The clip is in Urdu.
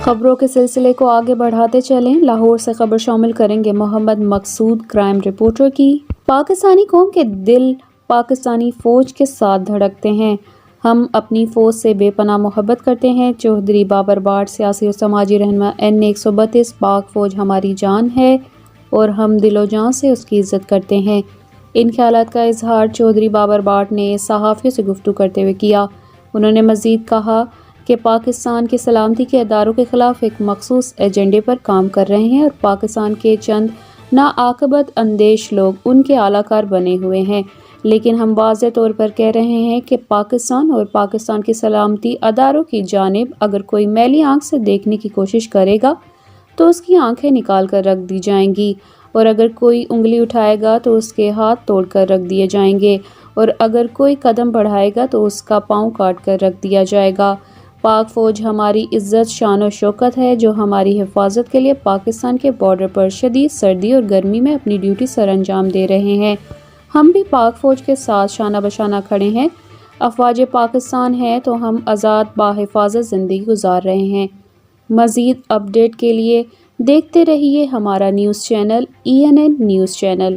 خبروں کے سلسلے کو آگے بڑھاتے چلیں، لاہور سے خبر شامل کریں گے محمد مقصود کرائم رپورٹر کی۔ پاکستانی قوم کے دل پاکستانی فوج کے ساتھ دھڑکتے ہیں، ہم اپنی فوج سے بے پناہ محبت کرتے ہیں۔ چودھری بابر بھٹ، سیاسی اور سماجی رہنما۔ N132 پاک فوج ہماری جان ہے اور ہم دل و جان سے اس کی عزت کرتے ہیں۔ ان خیالات کا اظہار چودھری بابر بھٹ نے صحافیوں سے گفتگو کرتے ہوئے کیا۔ انہوں نے مزید کہا کہ پاکستان کے سلامتی کے اداروں کے خلاف ایک مخصوص ایجنڈے پر کام کر رہے ہیں اور پاکستان کے چند ناعاقبت اندیش لوگ ان کے اعلی کار بنے ہوئے ہیں، لیکن ہم واضح طور پر کہہ رہے ہیں کہ پاکستان اور پاکستان کے سلامتی اداروں کی جانب اگر کوئی میلی آنکھ سے دیکھنے کی کوشش کرے گا تو اس کی آنکھیں نکال کر رکھ دی جائیں گی، اور اگر کوئی انگلی اٹھائے گا تو اس کے ہاتھ توڑ کر رکھ دیے جائیں گے، اور اگر کوئی قدم بڑھائے گا تو اس کا پاؤں کاٹ کر رکھ دیا جائے گا۔ پاک فوج ہماری عزت، شان و شوکت ہے، جو ہماری حفاظت کے لیے پاکستان کے بارڈر پر شدید سردی اور گرمی میں اپنی ڈیوٹی سر انجام دے رہے ہیں۔ ہم بھی پاک فوج کے ساتھ شانہ بشانہ کھڑے ہیں۔ افواج پاکستان ہیں تو ہم آزاد باحفاظت زندگی گزار رہے ہیں۔ مزید اپ ڈیٹ کے لیے دیکھتے رہیے ہمارا news channel ENN news channel.